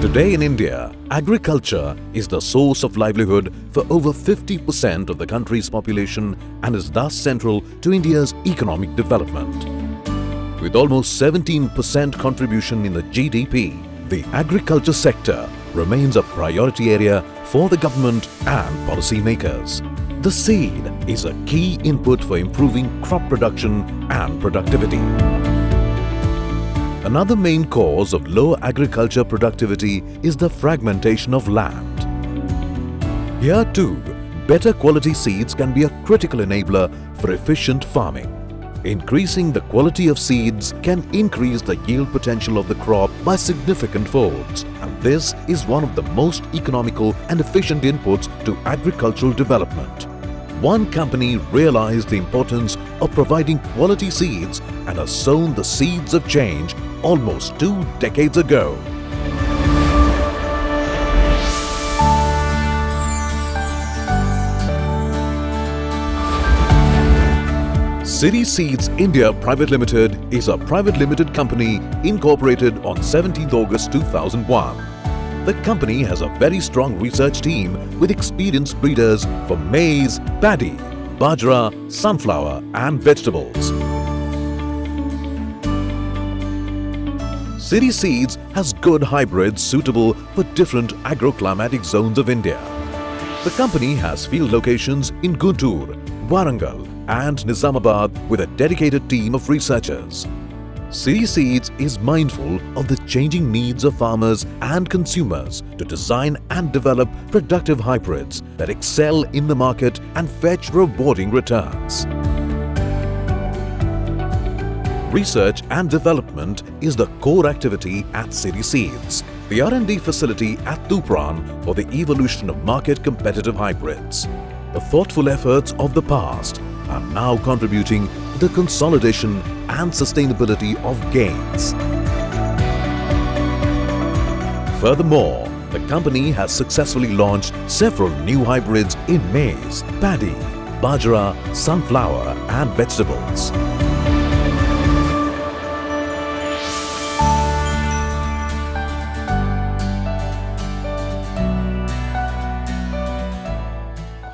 Today in India, agriculture is the source of livelihood for over 50% of the country's population and is thus central to India's economic development. With almost 17% contribution in the GDP, the agriculture sector remains a priority area for the government and policymakers. The seed is a key input for improving crop production and productivity. Another main cause of low agriculture productivity is the fragmentation of land. Here too, better quality seeds can be a critical enabler for efficient farming. Increasing the quality of seeds can increase the yield potential of the crop by significant folds, and this is one of the most economical and efficient inputs to agricultural development. One company realized the importance of providing quality seeds and has sown the seeds of change almost 2 decades ago. City Seeds India Private Limited is a private limited company incorporated on 17th August 2001. The company has a very strong research team with experienced breeders for maize, paddy, bajra, sunflower and vegetables. City Seeds has good hybrids suitable for different agroclimatic zones of India. The company has field locations in Guntur, Warangal and Nizamabad with a dedicated team of researchers. City Seeds is mindful of the changing needs of farmers and consumers to design and develop productive hybrids that excel in the market and fetch rewarding returns. Research and development is the core activity at City Seeds, the R&D facility at Tupran for the evolution of market competitive hybrids. The thoughtful efforts of the past are now contributing to the consolidation and sustainability of gains. Furthermore, the company has successfully launched several new hybrids in maize, paddy, bajra, sunflower and vegetables.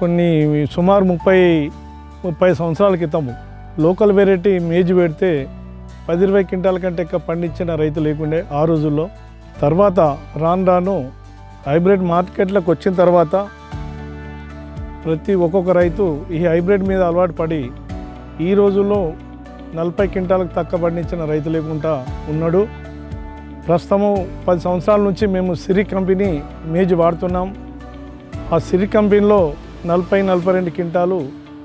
కొన్ని సుమారు 30 సంవత్సరాల క్రితము local variety maze పెడితే 10-20 క్వింటాల కంటే ఎక్కువ పండించిన రైతు లేకుండే ఆ రోజుల్లో. తర్వాత రాను హైబ్రిడ్ మార్కెట్లోకి వచ్చిన తర్వాత ఒక్కొక్క రైతు ఈ హైబ్రిడ్ మీద అలవాటు పడి ఈ రోజుల్లో 40 క్వింటాలకు తక్కువ పండించిన రైతు లేకుండా ఉన్నాడు. ప్రస్తుతము 10 సంవత్సరాల నుంచి మేము సిరి కంపెనీ మేజ్ వాడుతున్నాం. ఆ సిరి కంపెనీలో 40-42 క్వింటాలు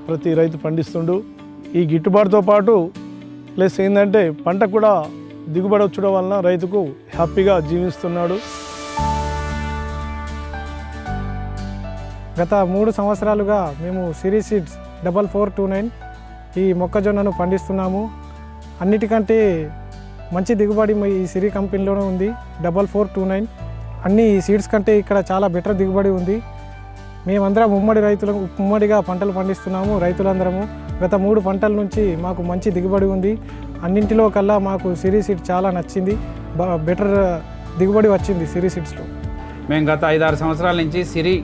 ప్రతి రైతు పండిస్తుండు. ఈ గిట్టుబాటుతో పాటు ప్లస్ ఏంటంటే పంట కూడా దిగుబడి వచ్చడం వలన రైతుకు హ్యాపీగా జీవిస్తున్నాడు. గత 3 సంవత్సరాలుగా మేము సిరీ సీడ్స్ 4429 ఈ మొక్కజొన్నను పండిస్తున్నాము. అన్నిటికంటే మంచి దిగుబడి ఈ సిరీ కంపెనీలోనే ఉంది. 4429 అన్ని సీడ్స్ కంటే ఇక్కడ చాలా బెటర్ దిగుబడి ఉంది. మేమందరం ఉమ్మడిగా పంటలు పండిస్తున్నాము. రైతులందరము గత 3 పంటల నుంచి మాకు మంచి దిగుబడి ఉంది. అన్నింటిలో కల్లా మాకు సిరీ సీడ్ చాలా నచ్చింది. బెటర్ దిగుబడి వచ్చింది సిరీ సీడ్స్లో. మేము గత 5-6 సంవత్సరాల నుంచి సిరీ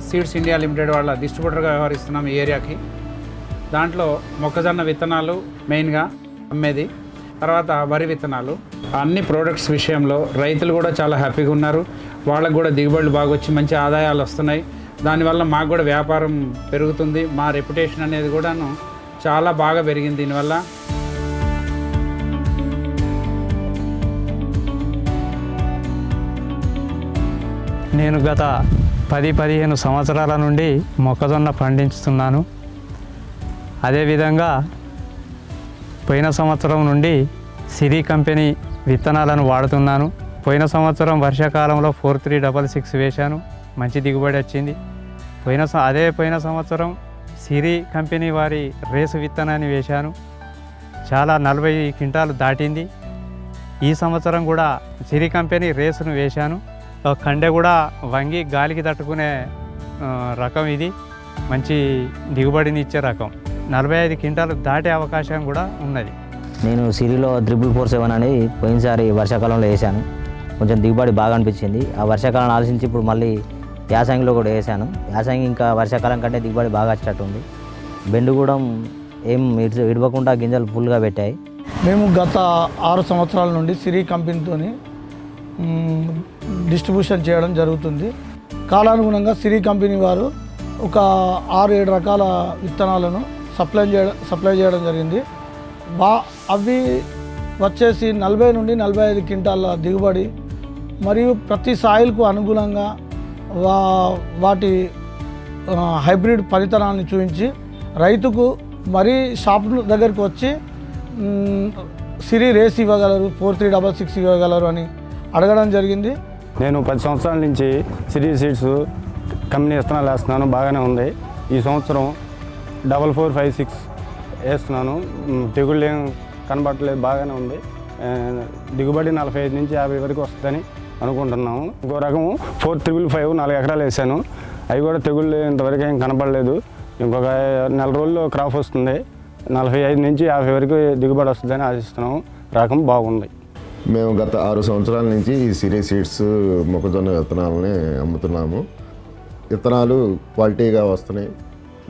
సీడ్స్ ఇండియా లిమిటెడ్ వాళ్ళ డిస్ట్రిబ్యూటర్గా వ్యవహరిస్తున్నాం ఈ ఏరియాకి. దాంట్లో మొక్కజొన్న విత్తనాలు మెయిన్గా అమ్మేది, తర్వాత వరి విత్తనాలు, అన్ని ప్రోడక్ట్స్ విషయంలో రైతులు కూడా చాలా హ్యాపీగా ఉన్నారు. వాళ్ళకు కూడా దిగుబడులు బాగా వచ్చి మంచి ఆదాయాలు వస్తున్నాయి. దానివల్ల మాకు కూడా వ్యాపారం పెరుగుతుంది. మా రెప్యుటేషన్ అనేది కూడాను చాలా బాగా పెరిగింది దీనివల్ల. నేను గత 10-15 సంవత్సరాల నుండి మొక్కజొన్న పండించుతున్నాను. అదేవిధంగా పోయిన సంవత్సరం నుండి సిరీ కంపెనీ విత్తనాలను వాడుతున్నాను. పోయిన సంవత్సరం వర్షాకాలంలో 4366 వేశాను, మంచి దిగుబడి వచ్చింది. పోయిన సంవత్సరం సిరీ కంపెనీ వారి రేసు విత్తనాన్ని వేశాను, చాలా 40 క్వింటాలు దాటింది. ఈ సంవత్సరం కూడా సిరీ కంపెనీ రేసును వేశాను. కండె కూడా వంగి గాలికి తట్టుకునే రకం ఇది, మంచి దిగుబడిని ఇచ్చే రకం. 45 క్వింటాలు దాటే అవకాశం కూడా ఉన్నది. నేను సిరీలో 4447 అనేది పోయినసారి వర్షాకాలంలో వేశాను. కొంచెం దిగుబడి బాగా అనిపించింది. ఆ వర్షాకాలం ఆలోచించి ఇప్పుడు మళ్ళీ యాసంగిలో కూడా వేసాను. యాసంగి ఇంకా వర్షాకాలం కంటే దిగుబడి బాగా వచ్చేటట్టుంది. బెండు కూడా ఏం ఇడవకుండా గింజలు ఫుల్గా పెట్టాయి. మేము గత 6 సంవత్సరాల నుండి సిరి కంపెనీతో డిస్ట్రిబ్యూషన్ చేయడం జరుగుతుంది. కాలానుగుణంగా సిరి కంపెనీ వారు ఒక 6-7 రకాల విత్తనాలను సప్లై చేయడం జరిగింది. అవి వచ్చేసి 40 నుండి 45 క్వింటాల దిగుబడి మరియు ప్రతి సాయిల్కు అనుగుణంగా వాటి హైబ్రిడ్ పనితనాన్ని చూపించి రైతుకు మరీ షాప్ దగ్గరికి వచ్చి సిరి రేస్ ఇవ్వగలరు, 4366 ఇవ్వగలరు అని అడగడం జరిగింది. నేను 10 సంవత్సరాల నుంచి సిరి సీడ్స్ కంపెనీ విత్తనాలు వేస్తున్నాను, బాగానే ఉంది. ఈ సంవత్సరం 4456 వేస్తున్నాను, తెగుళ్ళు ఏం కనబడట్లేదు, బాగానే ఉంది. దిగుబడి 45 నుంచి 50 వరకు వస్తుందని అనుకుంటున్నాము. ఇంకో రకం 4355 4 ఎకరాలు వేసాను, అవి కూడా తెగుళ్ళు ఇంతవరకు ఏం కనబడలేదు. ఇంకొక నెల రోజుల్లో క్రాప్ వస్తుంది, 45 నుంచి 50 వరకు దిగుబడి వస్తుందని ఆశిస్తున్నాము. రకం బాగుంది. మేము గత 6 సంవత్సరాల నుంచి ఈ సిరి సీడ్స్ మొక్కజొన్న విత్తనాలని అమ్ముతున్నాము. విత్తనాలు క్వాలిటీగా వస్తున్నాయి,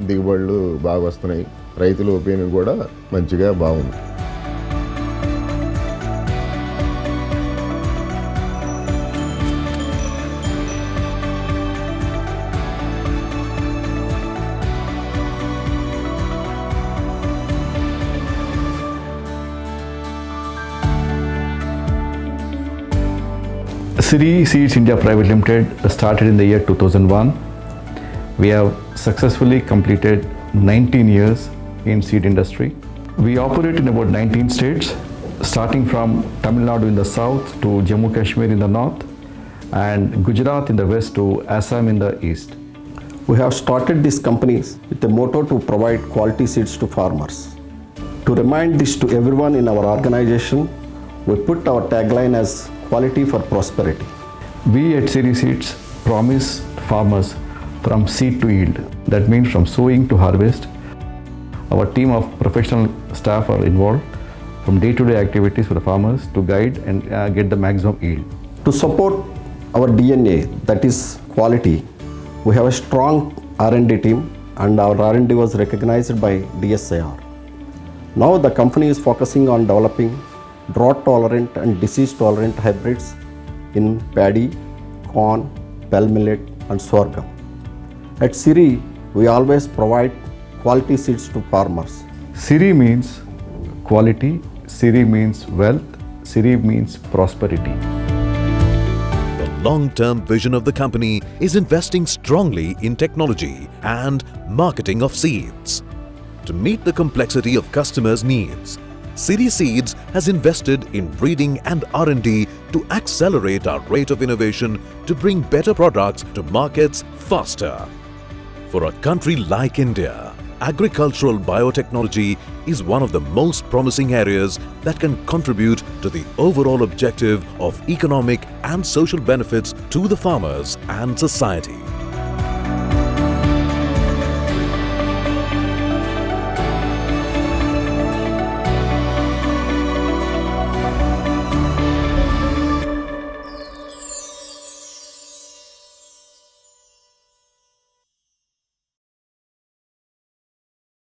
దిగుబడులు బాగా వస్తున్నాయి, రైతుల ఒపీనియన్ కూడా మంచిగా బాగుంది. Siri Seeds India Private Limited started in the year 2001. We have successfully completed 19 years in seed industry. We operate in about 19 states, starting from Tamil Nadu in the south to Jammu Kashmir in the north and Gujarat in the west to Assam in the east. We have started these companies with a motto to provide quality seeds to farmers. To remind this to everyone in our organization, we put our tagline as quality for prosperity. We at Siri Seeds promise farmers from seed to yield. That means from sowing to harvest. Our team of professional staff are involved from day-to-day activities for the farmers to guide and get the maximum yield. To support our DNA, that is quality, we have a strong R&D team, and our R&D was recognized by DSIR. Now the company is focusing on developing drought-tolerant and disease-tolerant hybrids in paddy, corn, bell millet and sorghum. At Siri, we always provide quality seeds to farmers. Siri means quality, Siri means wealth, Siri means prosperity. The long-term vision of the company is investing strongly in technology and marketing of seeds. To meet the complexity of customers' needs, Siri Seeds has invested in breeding and R&D to accelerate our rate of innovation to bring better products to markets faster. For a country like India, agricultural biotechnology is one of the most promising areas that can contribute to the overall objective of economic and social benefits to the farmers and society.